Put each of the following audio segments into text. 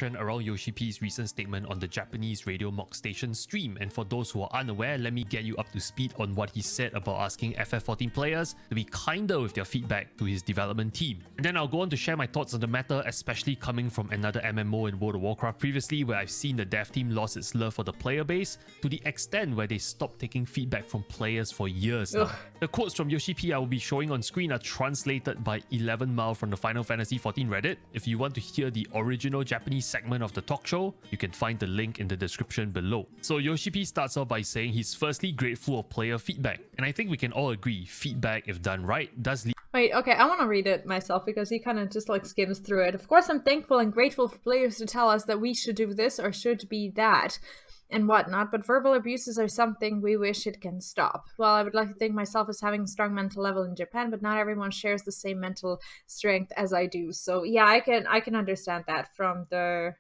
around Yoshi-P's recent statement on the Japanese radio mock station stream, and for those who are unaware, let me get you up to speed on what he said about asking FF14 players to be kinder with their feedback to his development team. And then I'll go on to share my thoughts on the matter, especially coming from another MMO in World of Warcraft previously, where I've seen the dev team lost its love for the player base to the extent where they stopped taking feedback from players for years now. The quotes from Yoshi-P I will be showing on screen are translated by 11 Mile from the Final Fantasy XIV Reddit. If you want to hear the original Japanese segment of the talk show, you can find the link in the description below. So Yoshi-P starts off by saying he's firstly grateful of player feedback, and I think we can all agree feedback, if done right, does lead. Wait, okay, I want to read it myself because he kind of just like skims through it. Of course, I'm thankful and grateful for players to tell us that we should do this or should be that and whatnot, but verbal abuses are something we wish it can stop. Well, I would like to think myself as having a strong mental level in Japan, but not everyone shares the same mental strength as I do. So yeah, I can understand that from the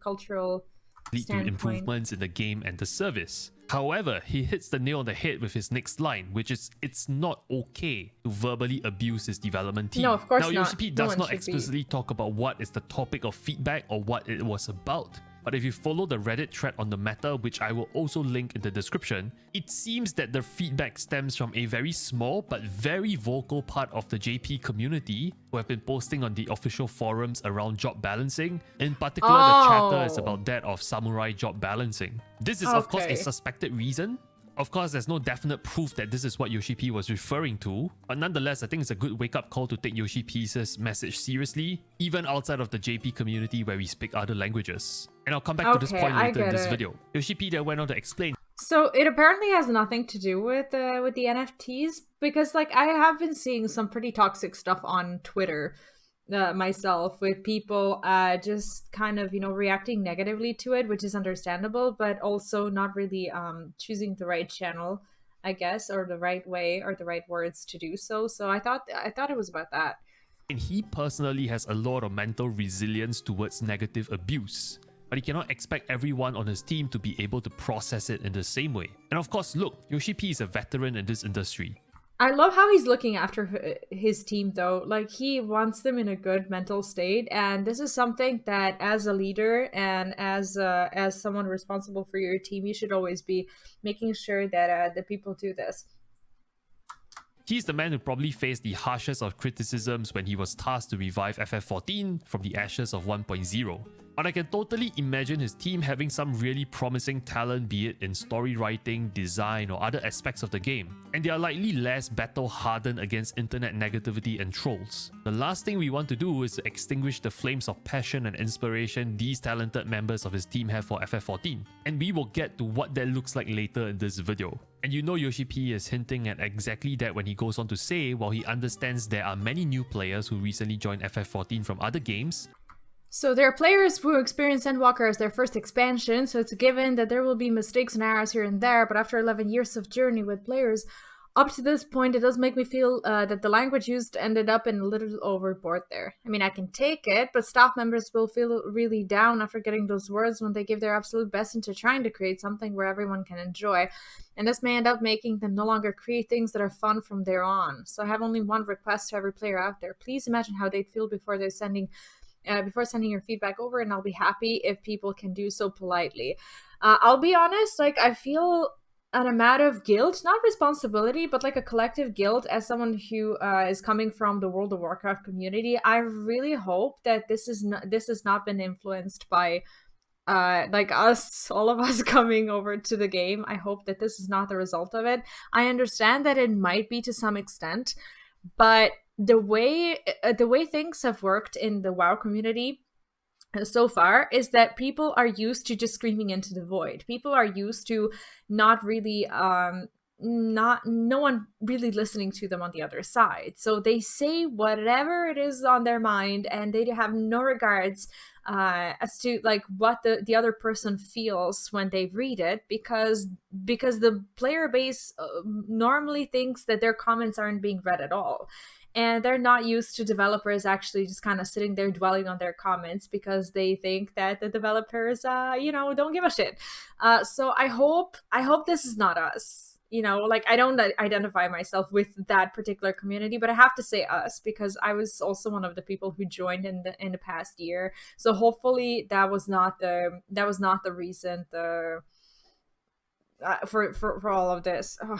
cultural lead to standpoint. Improvements in the game and the service. However, he hits the nail on the head with his next line, which is, it's not okay to verbally abuse his development team. No, of course not. Now, Yoshi-P does not should explicitly talk about what is the topic of feedback or what it was about. But if you follow the Reddit thread on the matter, which I will also link in the description, it seems that the feedback stems from a very small but very vocal part of the JP community who have been posting on the official forums around job balancing. In particular, the chatter is about that of samurai job balancing. This is of course a suspected reason. Of course, there's no definite proof that this is what Yoshi-P was referring to, but nonetheless, I think it's a good wake-up call to take Yoshi-P's message seriously, even outside of the JP community where we speak other languages. And I'll come back to this point later in this video. Yoshi-P then went on to explain. So it apparently has nothing to do with the NFTs, because like I have been seeing some pretty toxic stuff on Twitter myself, with people just kind of, reacting negatively to it, which is understandable, but also not really choosing the right channel, I guess, or the right way or the right words to do so. So I thought it was about that. And he personally has a lot of mental resilience towards negative abuse, but he cannot expect everyone on his team to be able to process it in the same way. And of course, look, Yoshi-P is a veteran in this industry. I love how he's looking after his team, though. Like, he wants them in a good mental state, and this is something that, as a leader and as someone responsible for your team, you should always be making sure that the people do this. He's the man who probably faced the harshest of criticisms when he was tasked to revive FF14 from the ashes of 1.0. But I can totally imagine his team having some really promising talent, be it in story writing, design, or other aspects of the game, and they are likely less battle-hardened against internet negativity and trolls. The last thing we want to do is to extinguish the flames of passion and inspiration these talented members of his team have for FF14, and we will get to what that looks like later in this video. And you know Yoshi-P is hinting at exactly that when he goes on to say, while he understands there are many new players who recently joined FF14 from other games, so there are players who experience Endwalker as their first expansion, so it's a given that there will be mistakes and errors here and there, but after 11 years of journey with players, up to this point, it does make me feel that the language used ended up in a little overboard there. I mean, I can take it, but staff members will feel really down after getting those words when they give their absolute best into trying to create something where everyone can enjoy. And this may end up making them no longer create things that are fun from there on. So I have only one request to every player out there. Please imagine how they'd feel before sending your feedback over, and I'll be happy if people can do so politely. I'll be honest, like, I feel an amount of guilt, not responsibility, but like a collective guilt as someone who is coming from the World of Warcraft community. I really hope that this has not been influenced by like all of us coming over to the game. I hope that this is not the result of it. I understand that it might be to some extent, but the way things have worked in the WoW community so far is that people are used to just screaming into the void. People are used to not really no one really listening to them on the other side. So they say whatever it is on their mind, and they have no regards as to like what the other person feels when they read it, because the player base normally thinks that their comments aren't being read at all. And they're not used to developers actually just kind of sitting there dwelling on their comments because they think that the developers, don't give a shit. So I hope this is not us. you know, like I don't identify myself with that particular community, but I have to say us because I was also one of the people who joined in the past year. So hopefully that was not the reason for all of this. Ugh.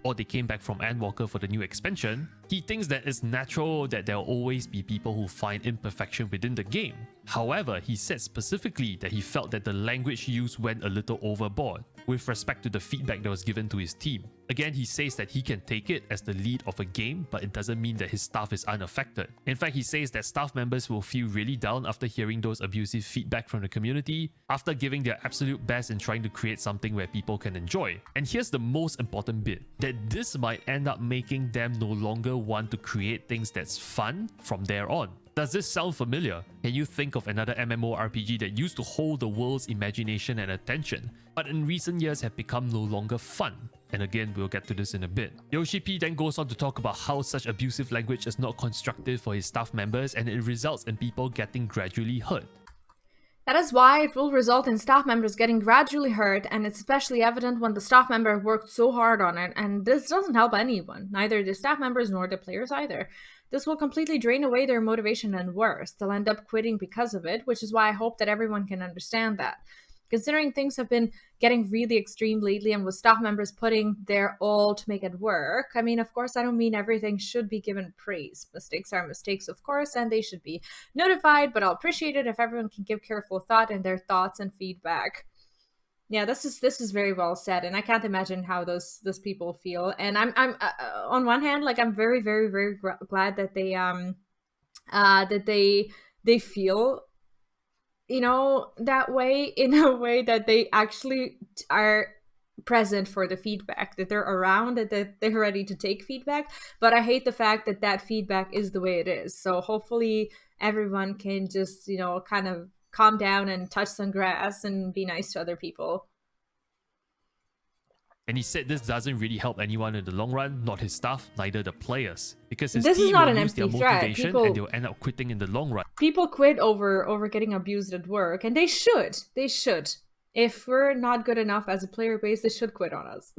Or they came back from Endwalker for the new expansion, he thinks that it's natural that there'll always be people who find imperfection within the game. However, he said specifically that he felt that the language used went a little overboard with respect to the feedback that was given to his team. Again, he says that he can take it as the lead of a game, but it doesn't mean that his staff is unaffected. In fact, he says that staff members will feel really down after hearing those abusive feedback from the community, after giving their absolute best in trying to create something where people can enjoy. And here's the most important bit, that this might end up making them no longer want to create things that's fun from there on. Does this sound familiar? Can you think of another MMORPG that used to hold the world's imagination and attention, but in recent years have become no longer fun? And again, we'll get to this in a bit. Yoshi-P then goes on to talk about how such abusive language is not constructive for his staff members and it results in people getting gradually hurt. That is why it will result in staff members getting gradually hurt, and it's especially evident when the staff member worked so hard on it, and this doesn't help anyone, neither the staff members nor the players either. This will completely drain away their motivation, and worse, they'll end up quitting because of it, which is why I hope that everyone can understand that. Considering things have been getting really extreme lately and with staff members putting their all to make it work, I mean, of course, I don't mean everything should be given praise. Mistakes are mistakes, of course, and they should be notified, but I'll appreciate it if everyone can give careful thought in their thoughts and feedback. Yeah, this is very well said, and I can't imagine how those people feel. And I'm on one hand, like I'm very glad that they feel, you know, that way, in a way that they actually are present for the feedback, that they're around, that they're ready to take feedback. But I hate the fact that that feedback is the way it is. So hopefully everyone can just, you know, kind of calm down and touch some grass and be nice to other people. And he said this doesn't really help anyone in the long run, not his staff, neither the players. Because his this team is not will an lose their empty threat. motivation and they'll end up quitting in the long run. People quit over getting abused at work, and they should. They should. If we're not good enough as a player base, they should quit on us.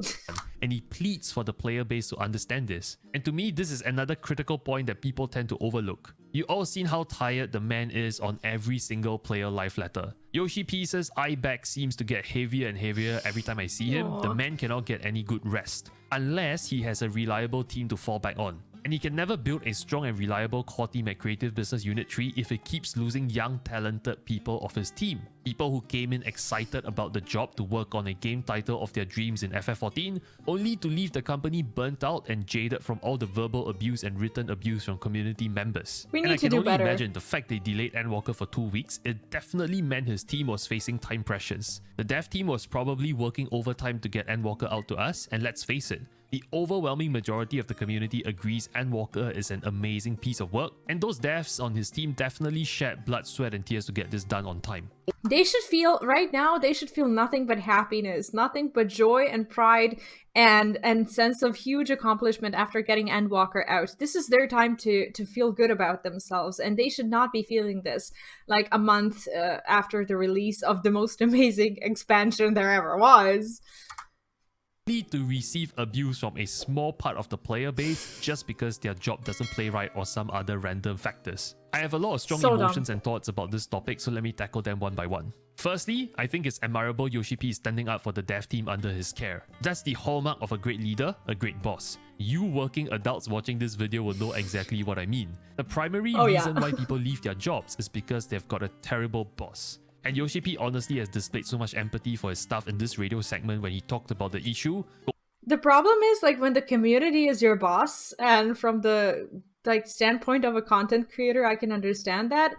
And he pleads for the player base to understand this. And to me, this is another critical point that people tend to overlook. You all seen how tired the man is on every single player life letter. Yoshi-P's eye bag seems to get heavier and heavier every time I see him. Aww. The man cannot get any good rest, unless he has a reliable team to fall back on. And he can never build a strong and reliable core team at Creative Business Unit 3 if it keeps losing young, talented people of his team. People who came in excited about the job to work on a game title of their dreams in FF14, only to leave the company burnt out and jaded from all the verbal abuse and written abuse from community members. We and need I can to do only better. imagine the fact they delayed Endwalker for 2 weeks, it definitely meant his team was facing time pressures. The dev team was probably working overtime to get Endwalker out to us, and let's face it, the overwhelming majority of the community agrees Endwalker is an amazing piece of work, and those devs on his team definitely shed blood, sweat and tears to get this done on time. They should feel, right now, they should feel nothing but happiness, nothing but joy and pride and sense of huge accomplishment after getting Endwalker out. This is their time to feel good about themselves, and they should not be feeling this like a month after the release of the most amazing expansion there ever was. To receive abuse from a small part of the player base just because their job doesn't play right or some other random factors. I have a lot of strong emotions and thoughts about this topic, so let me tackle them one by one. Firstly, I think it's admirable Yoshi-P is standing up for the dev team under his care. That's the hallmark of a great leader, a great boss. You working adults watching this video will know exactly what I mean. The primary reason why people leave their jobs is because they've got a terrible boss. And Yoshi-P honestly has displayed so much empathy for his staff in this radio segment when he talked about the issue. The problem is, like, when the community is your boss, and from the standpoint of a content creator, I can understand that.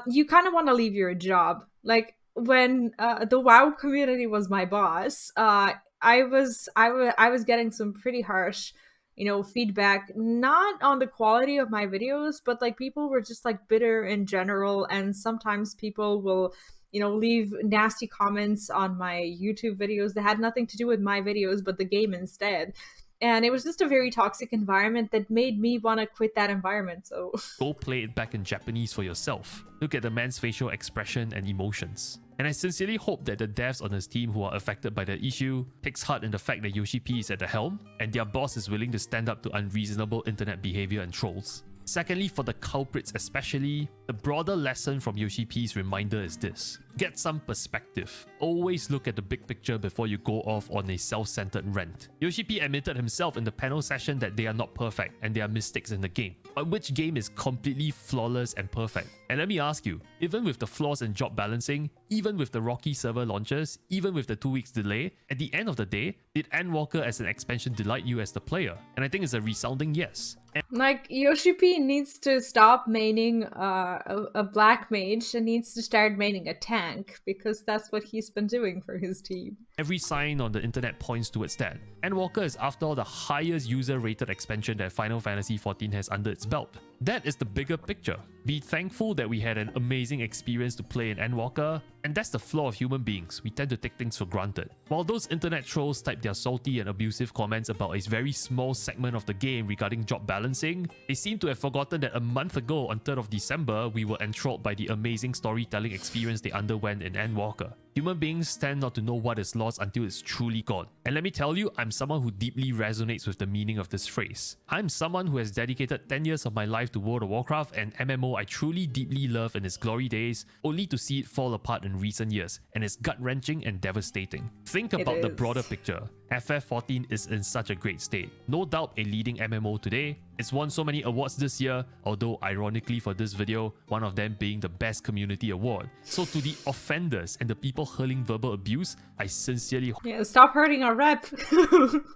You kind of want to leave your job. Like, when the WoW community was my boss, I was getting some pretty harsh, you know, feedback, not on the quality of my videos, but like people were just like bitter in general. And sometimes people will, you know, leave nasty comments on my YouTube videos that had nothing to do with my videos, but the game instead. And it was just a very toxic environment that made me want to quit that environment. So go play it back in Japanese for yourself. Look at the man's facial expression and emotions. And I sincerely hope that the devs on his team who are affected by the issue takes heart in the fact that Yoshi-P is at the helm and their boss is willing to stand up to unreasonable internet behavior and trolls. Secondly, for the culprits especially, the broader lesson from Yoshi-P's reminder is this. Get some perspective. Always look at the big picture before you go off on a self-centered rant. Yoshi-P admitted himself in the panel session that they are not perfect and there are mistakes in the game. But which game is completely flawless and perfect? And let me ask you, even with the flaws in job balancing, even with the rocky server launches, even with the 2 weeks delay, at the end of the day, did Endwalker as an expansion delight you as the player? And I think it's a resounding yes. Like, Yoshi-P needs to stop maining a black mage and needs to start maining a tank, because that's what he's been doing for his team. Every sign on the internet points towards that. Endwalker is after all the highest user-rated expansion that Final Fantasy XIV has under its belt. That is the bigger picture. Be thankful that we had an amazing experience to play in Endwalker, and that's the flaw of human beings. We tend to take things for granted. While those internet trolls type their salty and abusive comments about a very small segment of the game regarding job balancing, they seem to have forgotten that a month ago on 3rd of December, we were enthralled by the amazing storytelling experience they underwent in Endwalker. Human beings tend not to know what is lost until it's truly gone. And let me tell you, I'm someone who deeply resonates with the meaning of this phrase. I'm someone who has dedicated 10 years of my life to World of Warcraft, and MMO I truly deeply love in its glory days, only to see it fall apart in recent years, and it's gut-wrenching and devastating. Think about the broader picture. FF14 is in such a great state. No doubt a leading MMO today. It's won so many awards this year, although ironically for this video, one of them being the Best Community Award. So to the offenders and the people hurling verbal abuse, I sincerely stop hurting our rep.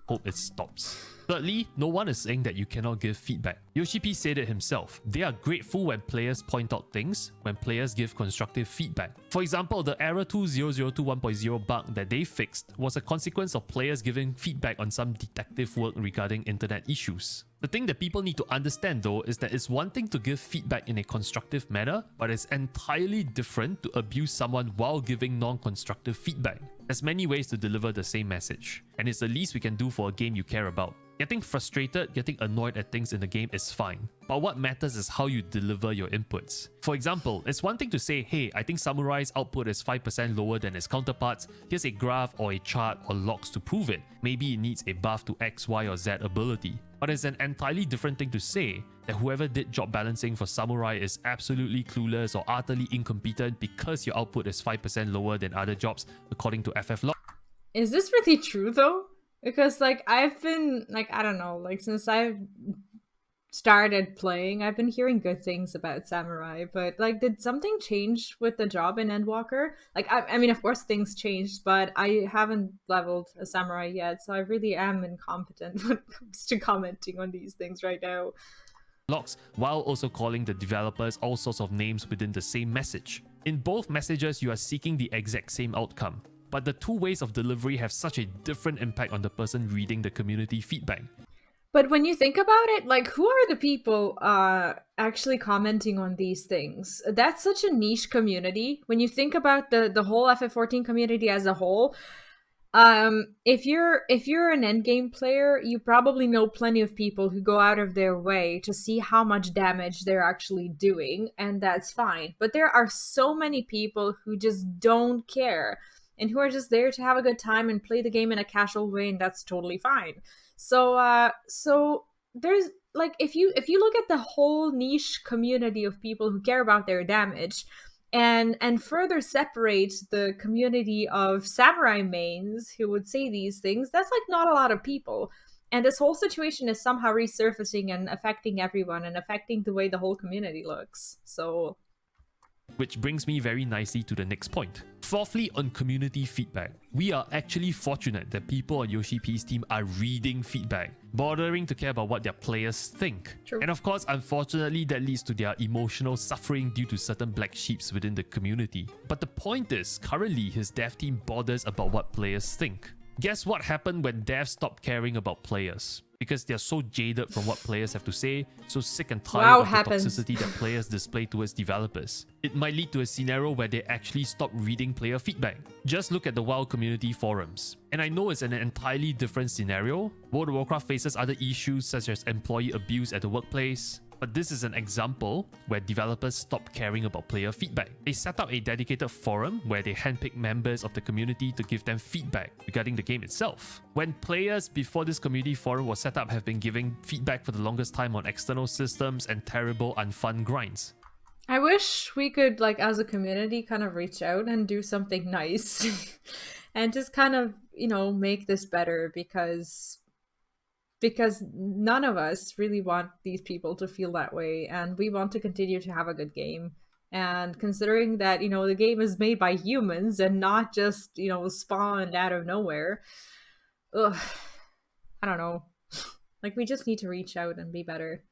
hope it stops. Thirdly, no one is saying that you cannot give feedback. Yoshi-P said it himself. They are grateful when players point out things, when players give constructive feedback. For example, the error 2.002 bug that they fixed was a consequence of players giving feedback on some detective work regarding internet issues. The thing that people need to understand though is that it's one thing to give feedback in a constructive manner, but it's entirely different to abuse someone while giving non-constructive feedback. There's many ways to deliver the same message, and it's the least we can do for a game you care about. Getting frustrated, getting annoyed at things in the game is fine, but what matters is how you deliver your inputs. For example, it's one thing to say, hey, I think Samurai's output is 5% lower than its counterparts, here's a graph or a chart or logs to prove it. Maybe it needs a buff to X, Y or Z ability. But it's an entirely different thing to say that whoever did job balancing for Samurai is absolutely clueless or utterly incompetent because your output is 5% lower than other jobs according to FF log. Is this really true though? Because like I've been like, I don't know, like since I've started playing, I've been hearing good things about Samurai, but like did something change with the job in Endwalker? Like I mean of course things changed, but I haven't leveled a Samurai yet, so I really am incompetent when it comes to commenting on these things right now. Logs, while also calling the developers all sorts of names within the same message. In both messages you are seeking the exact same outcome, but the two ways of delivery have such a different impact on the person reading the community feedback. But when you think about it, like who are the people actually commenting on these things? That's such a niche community. When you think about the whole FF14 community as a whole, if you're an endgame player, you probably know plenty of people who go out of their way to see how much damage they're actually doing, and that's fine. But there are so many people who just don't care and who are just there to have a good time and play the game in a casual way, and that's totally fine. So there's like if you look at the whole niche community of people who care about their damage and further separate the community of Samurai mains who would say these things, that's like not a lot of people. And this whole situation is somehow resurfacing and affecting everyone and affecting the way the whole community looks. So which brings me very nicely to the next point. Fourthly, on community feedback. We are actually fortunate that people on Yoshi-P's team are reading feedback, bothering to care about what their players think. True. And of course, unfortunately, that leads to their emotional suffering due to certain black sheeps within the community. But the point is, currently his dev team bothers about what players think. Guess what happened when devs stopped caring about players? Because they're so jaded from what players have to say, so sick and tired of the toxicity that players display towards developers. It might lead to a scenario where they actually stop reading player feedback. Just look at the WoW community forums. And I know it's an entirely different scenario. World of Warcraft faces other issues such as employee abuse at the workplace, But this is an example where developers stopped caring about player feedback. They set up a dedicated forum where they handpick members of the community to give them feedback regarding the game itself. When players before this community forum was set up have been giving feedback for the longest time on external systems and terrible unfun grinds. I wish we could, like, as a community, kind of reach out and do something nice and just kind of, you know, make this better, because none of us really want these people to feel that way, and we want to continue to have a good game. And considering that, you know, the game is made by humans and not just, you know, spawned out of nowhere, ugh, I don't know. Like, we just need to reach out and be better.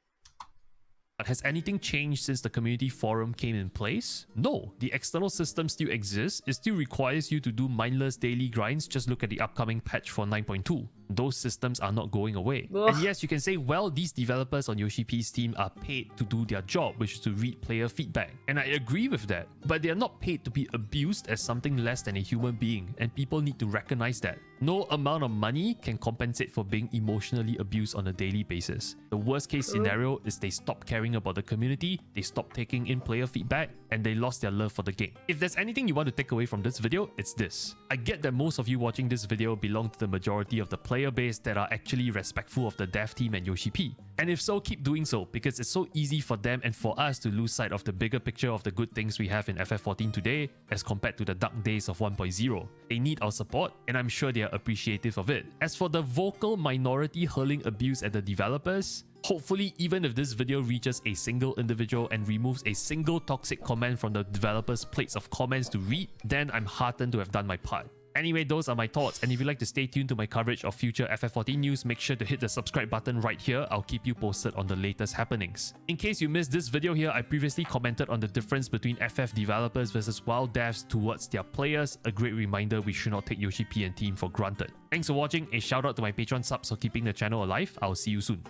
But has anything changed since the community forum came in place? No, the external system still exists. It still requires you to do mindless daily grinds. Just look at the upcoming patch for 9.2. Those systems are not going away. Ugh. And yes, you can say, well, these developers on Yoshi-P's team are paid to do their job, which is to read player feedback. And I agree with that. But they are not paid to be abused as something less than a human being, and people need to recognize that. No amount of money can compensate for being emotionally abused on a daily basis. The worst case scenario is they stop caring about the community, they stop taking in player feedback, and they lost their love for the game. If there's anything you want to take away from this video, it's this. I get that most of you watching this video belong to the majority of the player base that are actually respectful of the dev team and Yoshi-P. And if so, keep doing so, because it's so easy for them and for us to lose sight of the bigger picture of the good things we have in FF14 today as compared to the dark days of 1.0. They need our support, and I'm sure they are appreciative of it. As for the vocal minority hurling abuse at the developers, hopefully even if this video reaches a single individual and removes a single toxic comment from the developers' plates of comments to read, then I'm heartened to have done my part. Anyway, those are my thoughts, and if you'd like to stay tuned to my coverage of future FF14 news, make sure to hit the subscribe button right here. I'll keep you posted on the latest happenings. In case you missed this video here, I previously commented on the difference between FF developers versus WoW devs towards their players. A great reminder we should not take Yoshi-P and team for granted. Thanks for watching, a shout out to my Patreon subs for keeping the channel alive. I'll see you soon.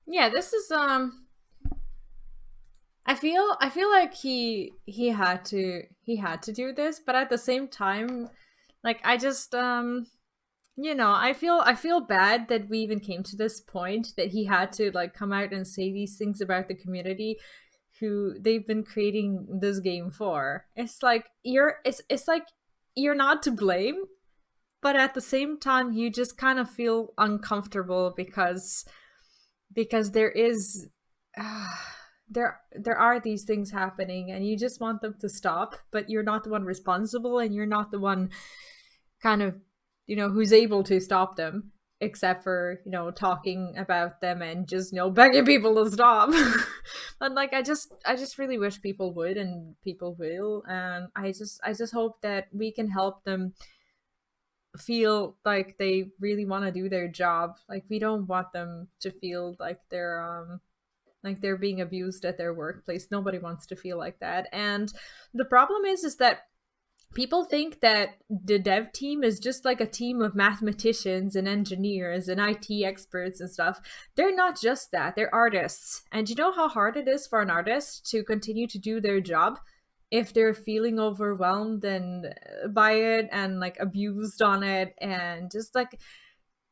Yeah, this is I feel like he had to do this, but at the same time, like, I just you know, I feel bad that we even came to this point that he had to, like, come out and say these things about the community who they've been creating this game for. It's like it's like you're not to blame, but at the same time you just kind of feel uncomfortable because there is there are these things happening and you just want them to stop, but you're not the one responsible and you're not the one kind of, you know, who's able to stop them, except for, you know, talking about them and just, you know, begging people to stop. But like, I just really wish people would, and people will, and I just hope that we can help them feel like they really want to do their job. Like, we don't want them to feel like they're being abused at their workplace. Nobody wants to feel like that. And the problem is that people think that the dev team is just like a team of mathematicians and engineers and IT experts and stuff. They're not just that. They're artists. And you know how hard it is for an artist to continue to do their job if they're feeling overwhelmed and by it and like abused on it, and just like,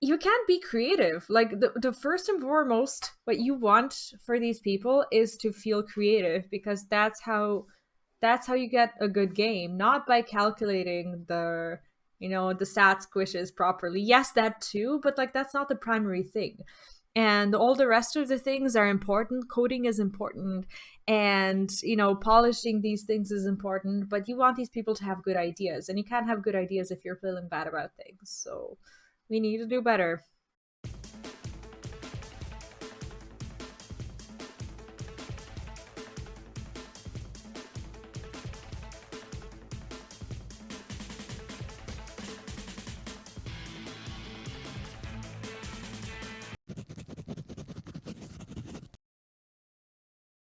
you can't be creative. Like, the first and foremost, what you want for these people is to feel creative, because that's how you get a good game, not by calculating the, you know, the stat squishes properly. Yes, that too, but like, that's not the primary thing. And all the rest of the things are important. Coding is important, and, you know, polishing these things is important, but you want these people to have good ideas, and you can't have good ideas if you're feeling bad about things. So we need to do better.